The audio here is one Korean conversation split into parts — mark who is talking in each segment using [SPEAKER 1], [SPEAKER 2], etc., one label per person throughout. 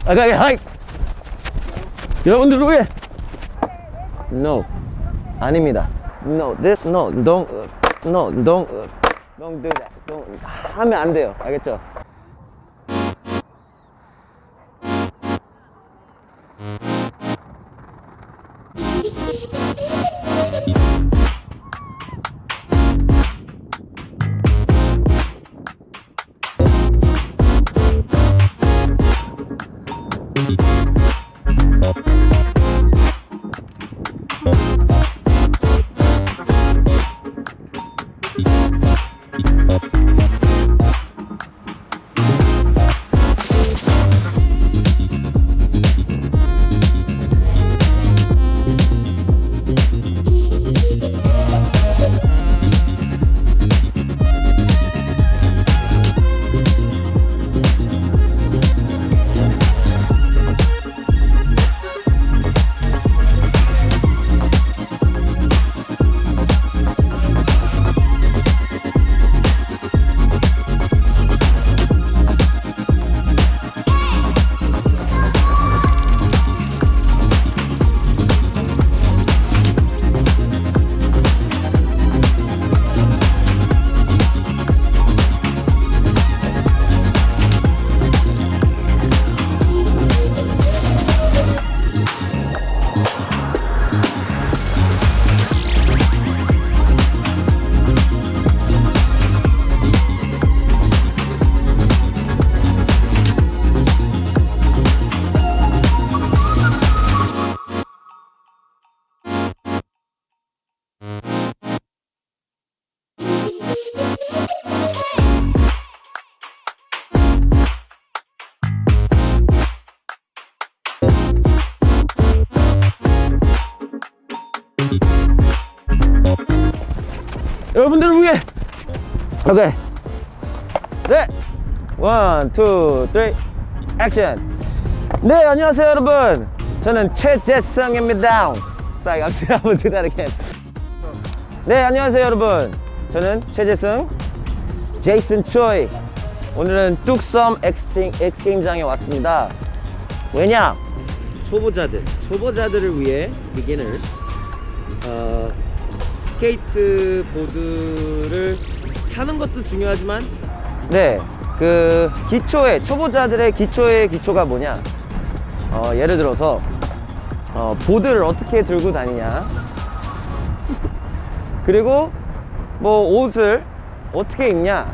[SPEAKER 1] 하이. 여러분들 위해. No. 아닙니다. No, this, no, don't do that. 하면 안 돼요. 알겠죠? 여러분들을 위해. 오케이. 네. 1, 2, 3 액션. 네, 안녕하세요 여러분. 저는 최재성입니다. Sorry, I'm gonna do that again. 네, 안녕하세요 여러분. 저는 최재성, 제이슨 초이. 오늘은 뚝섬 엑스게임장에 왔습니다. 왜냐? 초보자들을 위해 비기너스 스케이트보드를 타는 것도 중요하지만, 네, 그 초보자들의 기초가 뭐냐? 예를 들어서 보드를 어떻게 들고 다니냐, 그리고 뭐 옷을 어떻게 입냐,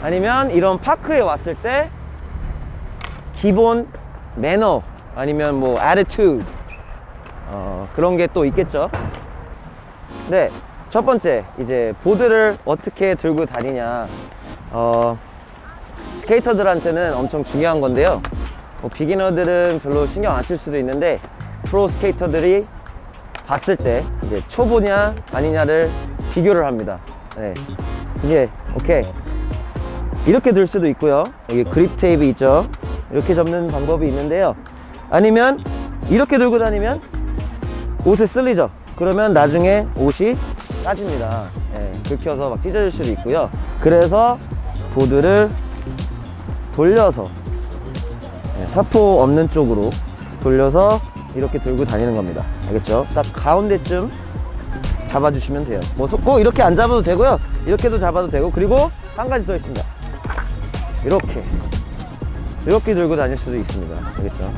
[SPEAKER 1] 아니면 이런 파크에 왔을 때 기본 매너, 아니면 뭐 attitude, 그런 게 또 있겠죠. 네, 첫 번째, 이제 보드를 어떻게 들고 다니냐, 스케이터들한테는 엄청 중요한 건데요. 비기너들은 별로 신경 안 쓸 수도 있는데, 프로 스케이터들이 봤을 때 이제 초보냐 아니냐를 비교를 합니다. 네, 이게 오케이, 이렇게 들 수도 있고요. 여기 그립 테이프 있죠. 이렇게 접는 방법이 있는데요. 아니면 이렇게 들고 다니면 옷에 쓸리죠. 그러면 나중에 옷이 까집니다. 네, 긁혀서 막 찢어질 수도 있고요. 그래서 보드를 돌려서, 네, 사포 없는 쪽으로 돌려서 이렇게 들고 다니는 겁니다. 알겠죠? 딱 가운데쯤 잡아주시면 돼요. 뭐 꼭 이렇게 안 잡아도 되고요. 이렇게도 잡아도 되고, 그리고 한 가지 더 있습니다. 이렇게 들고 다닐 수도 있습니다. 알겠죠?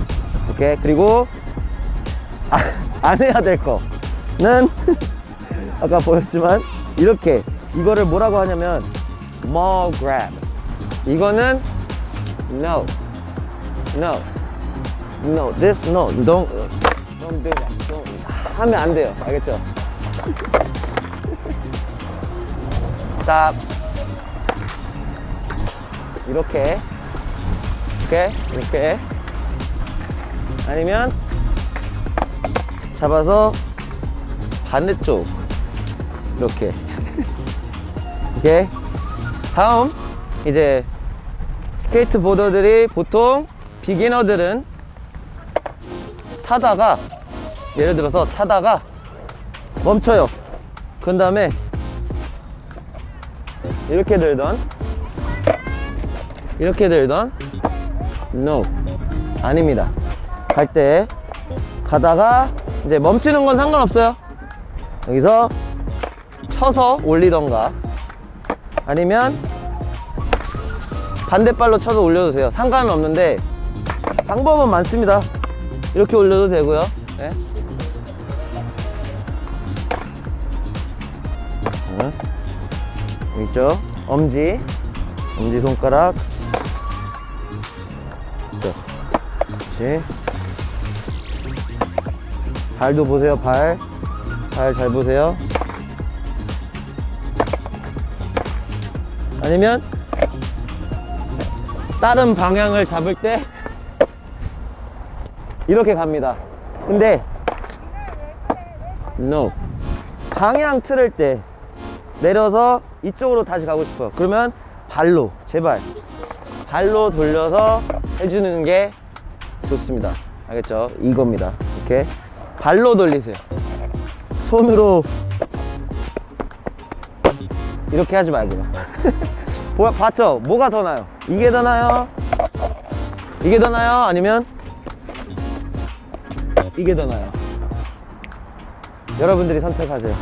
[SPEAKER 1] 오케이. 그리고 안 해야 될 거는 아까 보였지만, 이렇게, 이거를 뭐라고 하냐면 mall grab. 이거는 no, this, no, don't do that. 하면 안 돼요. 알겠죠? stop. 이렇게, 이렇게. 아니면 잡아서 반대쪽 이렇게. 오케이. 다음, 이제 스케이트보더들이 보통, 비기너들은 타다가, 예를 들어서 타다가 멈춰요. 그 다음에 이렇게 들던 No. 아닙니다. 갈 때 가다가 이제 멈추는 건 상관없어요. 여기서 쳐서 올리던가 아니면 반대발로 쳐서 올려도 돼요. 상관은 없는데 방법은 많습니다. 이렇게 올려도 되고요. 네. 여기 있죠? 엄지 손가락. 다시 발도 보세요. 발 잘 보세요. 아니면 다른 방향을 잡을 때 이렇게 갑니다. 근데 no. 방향 틀을 때 내려서 이쪽으로 다시 가고 싶어요. 그러면 발로, 제발 발로 돌려서 해주는 게 좋습니다. 알겠죠? 이겁니다. 이렇게 발로 돌리세요. 손으로 이렇게 하지 말고요. 봤죠? 뭐가 더 나아요? 이게 더 나아요? 이게 더 나아요? 아니면 이게 더 나아요? 여러분들이 선택하세요.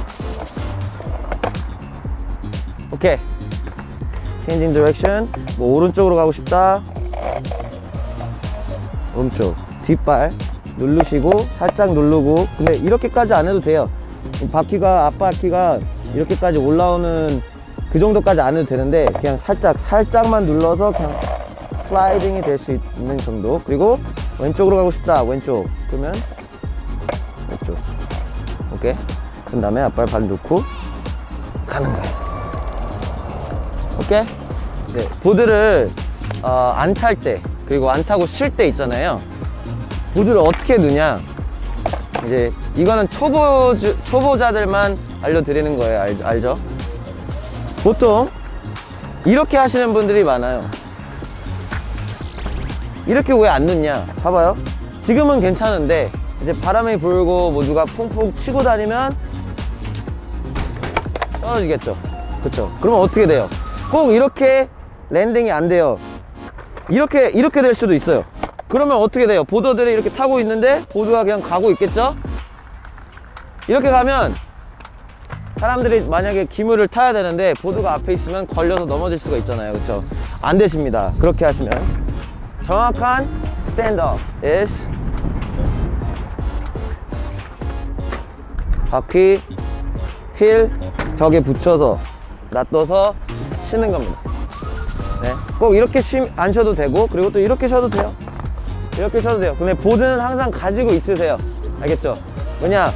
[SPEAKER 1] 오케이. Changing direction. 뭐 오른쪽으로 가고 싶다. 오른쪽. 뒷발 누르시고 살짝 누르고. 근데 이렇게까지 안 해도 돼요. 바퀴가 앞바퀴가 이렇게까지 올라오는 그 정도까지 안 해도 되는데 그냥 살짝만 눌러서 그냥 슬라이딩이 될 수 있는 정도. 그리고 왼쪽으로 가고 싶다. 왼쪽. 그러면 왼쪽. 오케이. 그 다음에 앞발 발 놓고 가는 거예요. 오케이. 네, 보드를 안 탈 때 그리고 안 타고 쉴 때 있잖아요. 보드를 어떻게 넣냐, 이제 이거는 초보자들만 알려드리는 거예요. 알죠? 보통 이렇게 하시는 분들이 많아요. 이렇게 왜 안 넣냐? 봐봐요. 지금은 괜찮은데 이제 바람이 불고 뭐 누가 퐁퐁 치고 다니면 떨어지겠죠. 그쵸? 그러면 어떻게 돼요? 꼭 이렇게 랜딩이 안 돼요. 이렇게 될 수도 있어요. 그러면 어떻게 돼요? 보더들이 이렇게 타고 있는데 보드가 그냥 가고 있겠죠? 이렇게 가면 사람들이 만약에 기물을 타야 되는데 보드가 앞에 있으면 걸려서 넘어질 수가 있잖아요. 그쵸? 안 되십니다. 그렇게 하시면. 정확한 스탠드업 is 바퀴, 휠, 벽에 붙여서 놔둬서 쉬는 겁니다. 네. 꼭 이렇게 안 쉬어도 되고, 그리고 또 이렇게 쉬어도 돼요. 이렇게 쉬어도 돼요. 근데 보드는 항상 가지고 있으세요. 알겠죠? 왜냐,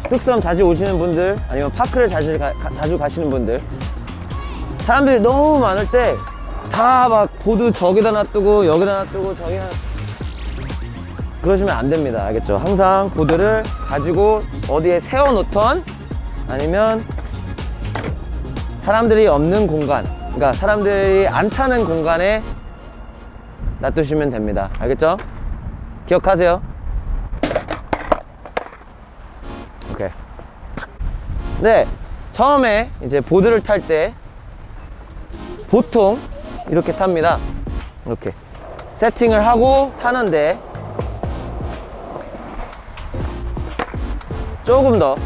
[SPEAKER 1] 뚝섬 자주 오시는 분들, 아니면 파크를 자주 가시는 분들, 사람들이 너무 많을 때 다 막 보드 저기다 놔두고 여기다 놔두고 저기다 그러시면 안 됩니다. 알겠죠? 항상 보드를 가지고 어디에 세워 놓던, 아니면 사람들이 없는 공간, 그러니까 사람들이 안 타는 공간에 놔두시면 됩니다. 알겠죠? 기억하세요. 오케이. 네, 처음에 이제 보드를 탈 때 보통 이렇게 탑니다. 이렇게 세팅을 하고 타는데, 조금 더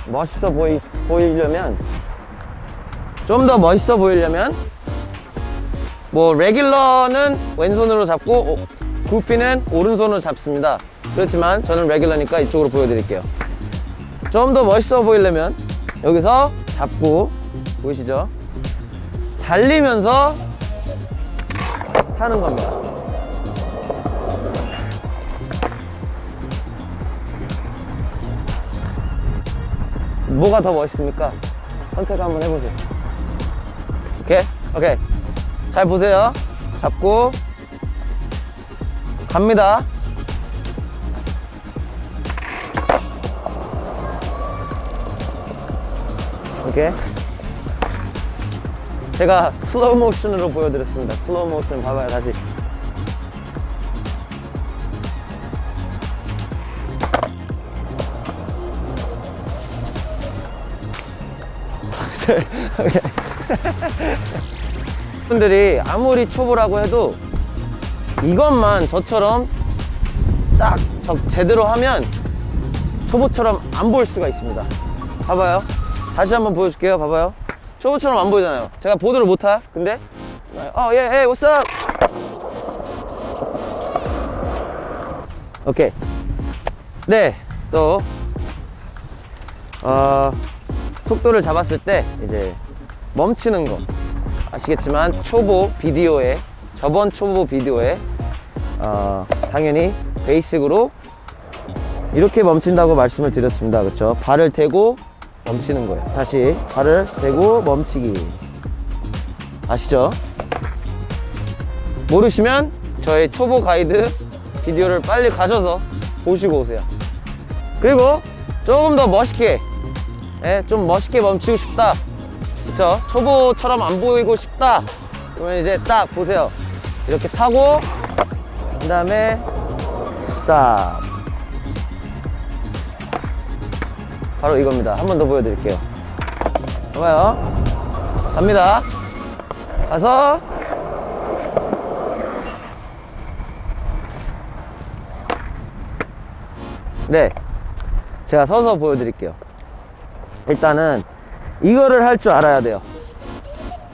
[SPEAKER 1] 멋있어 보이려면, 좀 더 멋있어 보이려면, 뭐 레귤러는 왼손으로 잡고 구피는 오른손으로 잡습니다. 그렇지만 저는 레귤러니까 이쪽으로 보여드릴게요. 좀 더 멋있어 보이려면 여기서 잡고, 보이시죠? 달리면서 타는 겁니다. 뭐가 더 멋있습니까? 선택 한번 해보세요. 오케이. 잘 보세요. 잡고 갑니다. 오케이. 제가 슬로우 모션으로 보여드렸습니다. 슬로우 모션 봐봐요. 다시. 분들이 아무리 초보라고 해도 이것만 저처럼 딱 제대로 하면 초보처럼 안 보일 수가 있습니다. 봐봐요. 다시 한번 보여줄게요. 봐봐요. 초보처럼 안 보이잖아요. 제가 보드를 못 타. 근데 예, what's up? 오케이. 네, 또 속도를 잡았을 때 이제 멈추는 거 아시겠지만 저번 초보 비디오에 당연히 베이식으로 이렇게 멈춘다고 말씀을 드렸습니다. 그렇죠? 발을 대고 멈추는 거예요. 다시 발을 대고 멈추기. 아시죠? 모르시면 저의 초보 가이드 비디오를 빨리 가셔서 보시고 오세요. 그리고 조금 더 멋있게, 좀 멋있게 멈추고 싶다. 그쵸? 초보처럼 안 보이고 싶다. 그러면 이제 딱 보세요. 이렇게 타고 그 다음에 스탑. 바로 이겁니다. 한 번 더 보여드릴게요. 봐봐요. 갑니다. 가서 네, 제가 서서 보여드릴게요. 일단은 이거를 할 줄 알아야 돼요.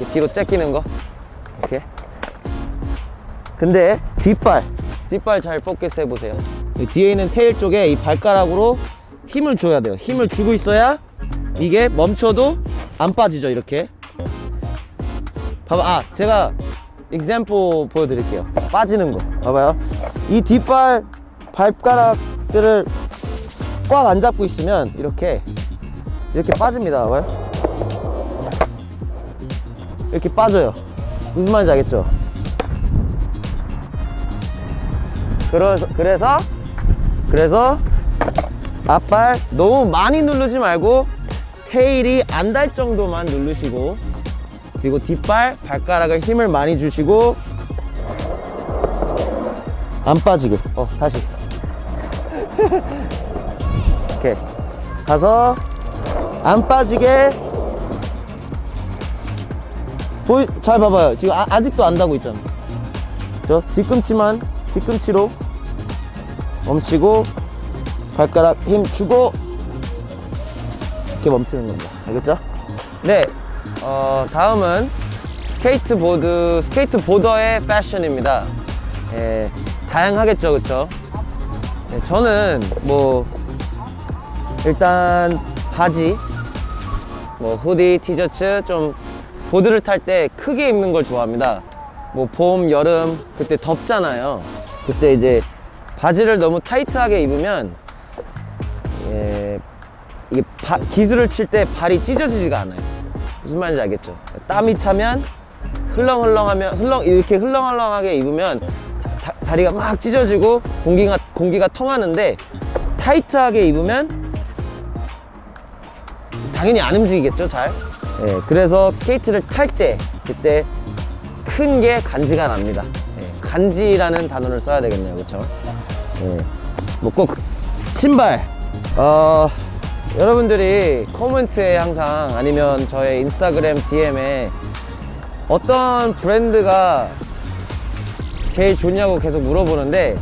[SPEAKER 1] 뒤로 째끼는 거 이렇게. 근데 뒷발 잘 포커스 해보세요. 뒤에 있는 테일 쪽에 이 발가락으로 힘을 줘야 돼요. 힘을 주고 있어야 이게 멈춰도 안 빠지죠. 이렇게 봐봐. 제가 example 보여드릴게요. 빠지는 거 봐봐요. 이 뒷발 발가락들을 꽉 안 잡고 있으면 이렇게 빠집니다. 봐봐요. 이렇게 빠져요. 무슨 말인지 알겠죠? 그래서 앞발 너무 많이 누르지 말고 테일이 안 닿을 정도만 누르시고, 그리고 뒷발 발가락을 힘을 많이 주시고 안 빠지게. 다시. 오케이. 가서 안 빠지게. 잘 봐봐요. 지금 아직도 안 닿고 있잖아. 저 뒤꿈치로 멈추고 발가락 힘 주고 이렇게 멈추는 겁니다. 알겠죠? 네. 다음은 스케이트보더의 패션입니다. 다양하겠죠, 그쵸? 네, 저는 일단 바지, 후디, 티셔츠, 좀 보드를 탈 때 크게 입는 걸 좋아합니다. 봄, 여름, 그때 덥잖아요. 그때 이제 바지를 너무 타이트하게 입으면 이게 기술을 칠 때 발이 찢어지지가 않아요. 무슨 말인지 알겠죠? 땀이 차면 이렇게 흘렁흘렁하게 입으면 다리가 막 찢어지고 공기가 통하는데, 타이트하게 입으면 당연히 안 움직이겠죠, 잘. 그래서 스케이트를 탈 때 그때 큰 게 간지가 납니다. 간지라는 단어를 써야 되겠네요, 그렇죠? 꼭 신발. 여러분들이 코멘트에 항상, 아니면 저의 인스타그램 DM에 어떤 브랜드가 제일 좋냐고 계속 물어보는데,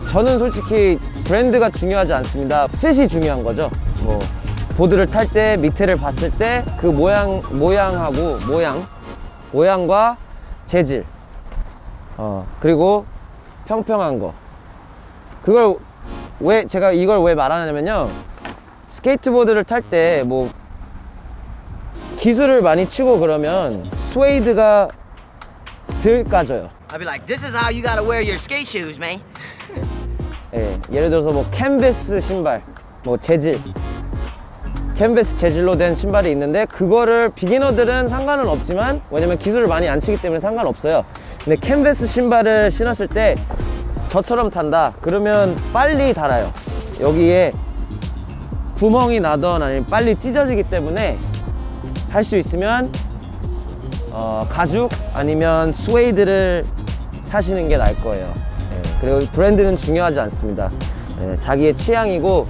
[SPEAKER 1] 저는 솔직히 브랜드가 중요하지 않습니다. 핏이 중요한 거죠. 보드를 탈 때 밑에를 봤을 때 그 모양과 재질, 그리고 평평한 거. 제가 이걸 왜 말하냐면요, 스케이트보드를 탈 때 기술을 많이 치고 그러면 스웨이드가 덜 까져요.
[SPEAKER 2] I'd be like, this is how you gotta wear your skate shoes, man.
[SPEAKER 1] 예를 들어서 캔버스 신발, 캔버스 재질로 된 신발이 있는데, 그거를 비기너들은 상관은 없지만, 왜냐면 기술을 많이 안 치기 때문에 상관없어요. 근데 캔버스 신발을 신었을 때 저처럼 탄다 그러면 빨리 닳아요. 여기에 구멍이 나던 아니면 빨리 찢어지기 때문에, 할 수 있으면 가죽 아니면 스웨이드를 사시는 게 나을 거예요. 그리고 브랜드는 중요하지 않습니다. 자기의 취향이고,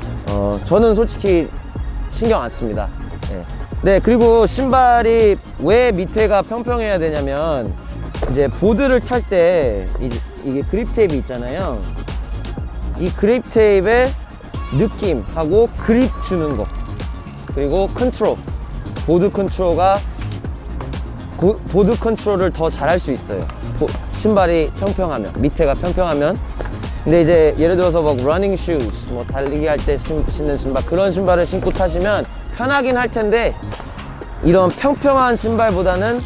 [SPEAKER 1] 저는 솔직히 신경 안 씁니다. 네, 그리고 신발이 왜 밑에가 평평해야 되냐면 이제 보드를 탈 때 이게 그립 테이프 있잖아요. 이 그립 테이프의 느낌하고 그립 주는 거, 그리고 컨트롤, 보드 컨트롤을 더 잘할 수 있어요. 신발이 평평하면, 밑에가 평평하면. 근데 이제 예를 들어서 막 러닝 슈즈, 뭐 달리기 할 때 신는 신발, 그런 신발을 신고 타시면 편하긴 할 텐데 이런 평평한 신발보다는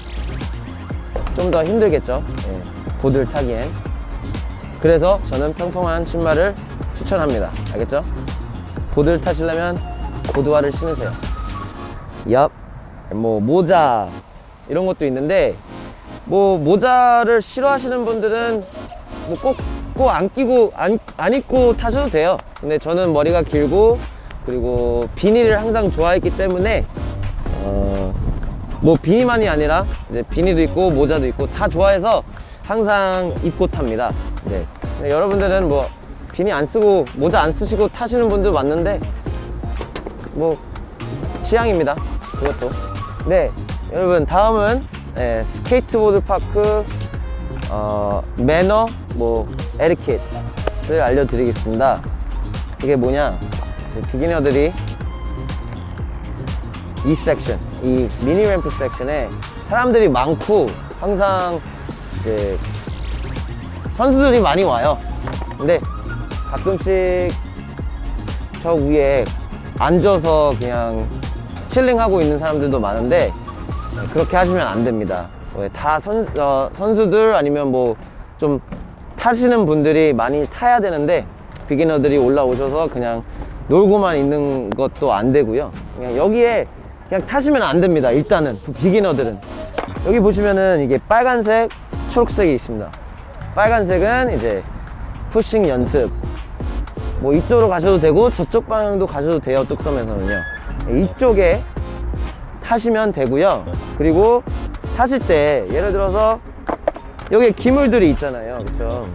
[SPEAKER 1] 좀 더 힘들겠죠. 예, 보드를 타기엔. 그래서 저는 평평한 신발을 추천합니다. 알겠죠? 보드를 타시려면 보드화를 신으세요. 얍. 뭐 모자 이런 것도 있는데, 뭐 모자를 싫어하시는 분들은 뭐 꼭 안 입고 타셔도 돼요. 근데 저는 머리가 길고 그리고 비닐을 항상 좋아했기 때문에 뭐 비니만이 아니라 이제 비니도 있고 모자도 있고 다 좋아해서 항상 입고 탑니다. 네. 근데 여러분들은 뭐 비니 안 쓰고 모자 안 쓰시고 타시는 분들 많는데 뭐 취향입니다. 그것도. 네, 여러분 다음은 스케이트보드 파크 매너, 뭐 에티켓을 알려드리겠습니다. 이게 뭐냐, 비기너들이 이 섹션, 이 미니 램프 섹션에 사람들이 많고 항상 이제 선수들이 많이 와요. 근데 가끔씩 저 위에 앉아서 그냥 칠링하고 있는 사람들도 많은데 그렇게 하시면 안 됩니다. 다 선수들 아니면 뭐 좀 타시는 분들이 많이 타야 되는데 비기너들이 올라오셔서 그냥 놀고만 있는 것도 안 되고요. 그냥 여기에 그냥 타시면 안 됩니다. 일단은 비기너들은 여기 보시면은 이게 빨간색, 초록색이 있습니다. 빨간색은 이제 푸싱 연습, 뭐 이쪽으로 가셔도 되고 저쪽 방향도 가셔도 돼요. 뚝섬에서는요. 이쪽에 타시면 되고요. 그리고 타실 때 예를 들어서 여기에 기물들이 있잖아요. 그쵸?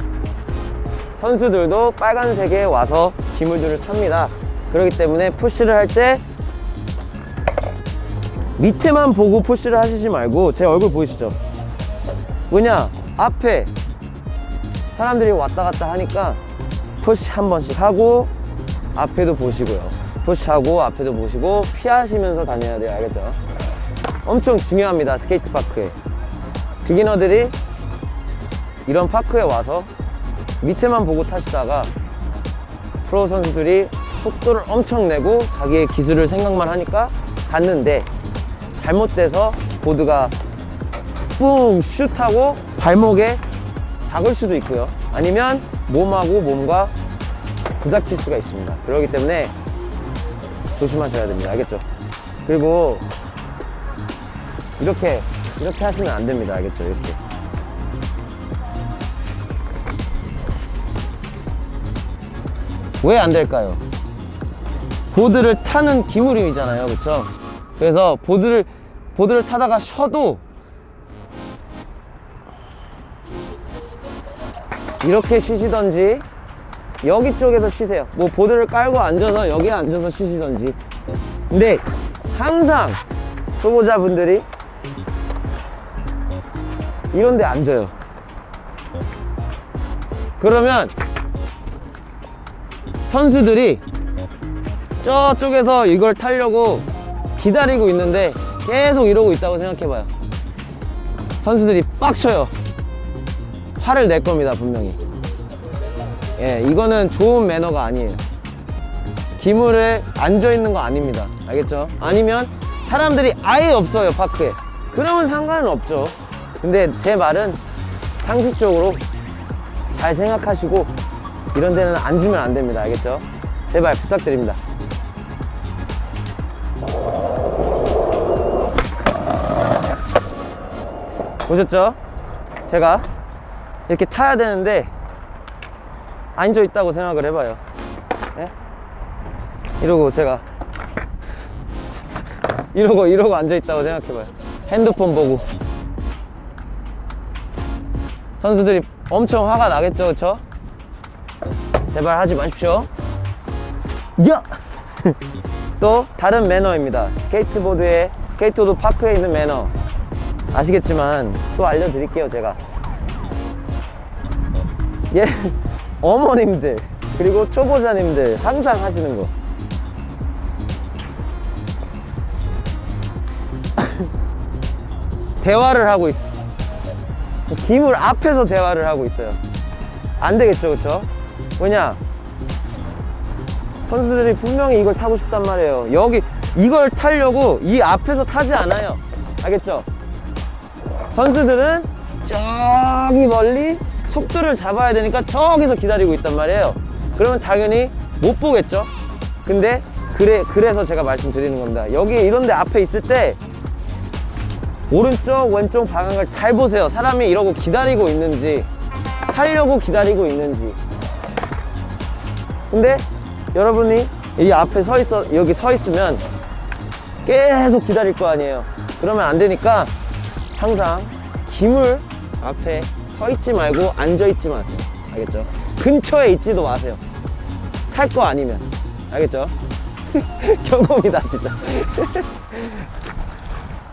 [SPEAKER 1] 선수들도 빨간색에 와서 기물들을 탑니다. 그렇기 때문에 푸시를 할 때 밑에만 보고 푸시를 하시지 말고, 제 얼굴 보이시죠? 뭐냐, 앞에 사람들이 왔다 갔다 하니까 푸시 한 번씩 하고 앞에도 보시고요. 푸시하고 앞에도 보시고 피하시면서 다녀야 돼요. 알겠죠? 엄청 중요합니다. 스케이트 파크에. 비기너들이 이런 파크에 와서 밑에만 보고 타시다가 프로 선수들이 속도를 엄청 내고 자기의 기술을 생각만 하니까 갔는데 잘못돼서 보드가 뿡 슛하고 발목에 박을 수도 있고요. 아니면 몸하고 몸과 부닥칠 수가 있습니다. 그렇기 때문에 조심하셔야 됩니다. 알겠죠? 그리고 이렇게 하시면 안 됩니다. 알겠죠? 이렇게. 왜 안 될까요? 보드를 타는 기물이잖아요. 그쵸? 그래서 보드를 타다가 쉬어도 이렇게 쉬시던지 여기 쪽에서 쉬세요. 뭐 보드를 깔고 앉아서 여기에 앉아서 쉬시던지. 근데 항상 초보자분들이 이런 데 앉아요. 그러면 선수들이 저쪽에서 이걸 타려고 기다리고 있는데 계속 이러고 있다고 생각해봐요. 선수들이 빡쳐요. 화를 낼 겁니다. 분명히. 예, 이거는 좋은 매너가 아니에요. 기물에 앉아있는 거 아닙니다. 알겠죠? 아니면 사람들이 아예 없어요. 파크에. 그러면 상관은 없죠. 근데 제 말은 상식적으로 잘 생각하시고 이런 데는 앉으면 안 됩니다. 알겠죠? 제발 부탁드립니다. 보셨죠? 제가 이렇게 타야 되는데 앉아 있다고 생각을 해봐요. 예? 이러고 제가 이러고 앉아 있다고 생각해봐요. 핸드폰 보고. 선수들이 엄청 화가 나겠죠, 그쵸? 제발 하지 마십시오. 야! 또 다른 매너입니다. 스케이트보드 파크에 있는 매너 아시겠지만 또 알려드릴게요. 제가 예 어머님들 그리고 초보자님들 항상 하시는 거 대화를 하고 있어. 기물 앞에서 대화를 하고 있어요. 안 되겠죠, 그쵸? 왜냐? 선수들이 분명히 이걸 타고 싶단 말이에요. 여기 이걸 타려고 이 앞에서 타지 않아요. 알겠죠? 선수들은 저기 멀리 속도를 잡아야 되니까 저기서 기다리고 있단 말이에요. 그러면 당연히 못 보겠죠? 근데 그래서 제가 말씀드리는 겁니다. 여기 이런 데 앞에 있을 때 오른쪽 왼쪽 방향을 잘 보세요. 사람이 이러고 기다리고 있는지 타려고 기다리고 있는지. 근데 여러분이 이 앞에 여기 서 있으면 계속 기다릴 거 아니에요. 그러면 안 되니까 항상 기물 앞에 서 있지 말고 앉아 있지 마세요. 알겠죠? 근처에 있지도 마세요. 탈 거 아니면. 알겠죠? 경험이다 진짜.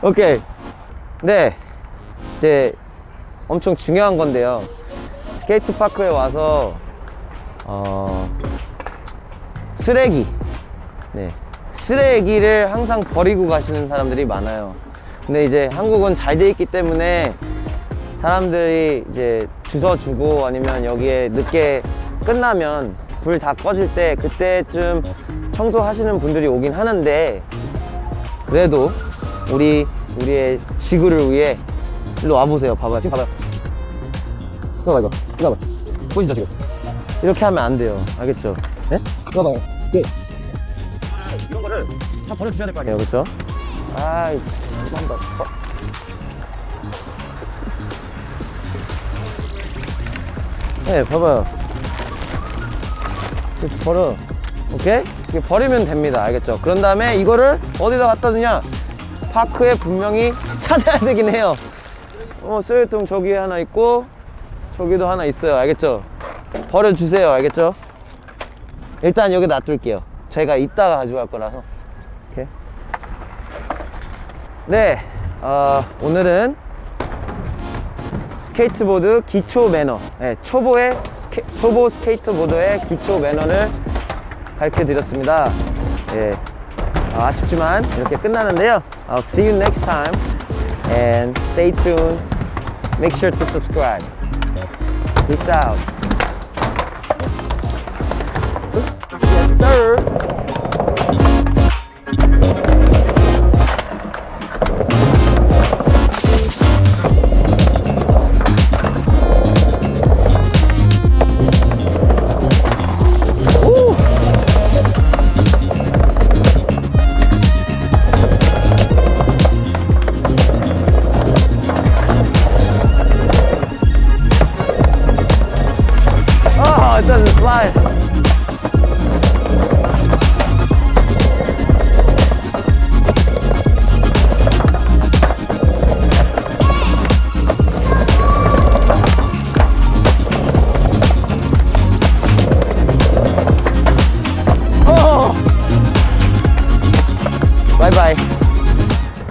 [SPEAKER 1] 오케이. 네, 이제 엄청 중요한 건데요. 스케이트 파크에 와서 쓰레기를 항상 버리고 가시는 사람들이 많아요. 근데 이제 한국은 잘 돼 있기 때문에 사람들이 이제 주워 주고 아니면 여기에 늦게 끝나면 불 다 꺼질 때 그때쯤 청소하시는 분들이 오긴 하는데, 그래도 우리의 지구를 위해 일로 와보세요. 봐봐요. 지금 봐봐요. 이거 봐, 이거 봐. 보이시죠 지금? 이렇게 하면 안 돼요. 알겠죠? 네? 이거 봐요. 이런 거를 다 버려주셔야 될 거 아니에요. 그렇죠? 아이, 한다. 네, 봐봐요. 이렇게 버려. 오케이? 이렇게 버리면 됩니다. 알겠죠? 그런 다음에 이거를 어디다 갖다 두냐? 파크에 분명히 찾아야 되긴 해요. 쓰레기통 저기 하나 있고 저기도 하나 있어요. 알겠죠? 버려주세요. 알겠죠? 일단 여기 놔둘게요. 제가 이따가 가져갈 거라서. 오케이. 네, 오늘은 스케이트보드 기초 매너, 네, 초보 스케이트보드의 기초 매너를 가르쳐 드렸습니다. 예, 아쉽지만 이렇게 끝나는데요. I'll see you next time and stay tuned. Make sure to subscribe. Peace out. Yes, sir.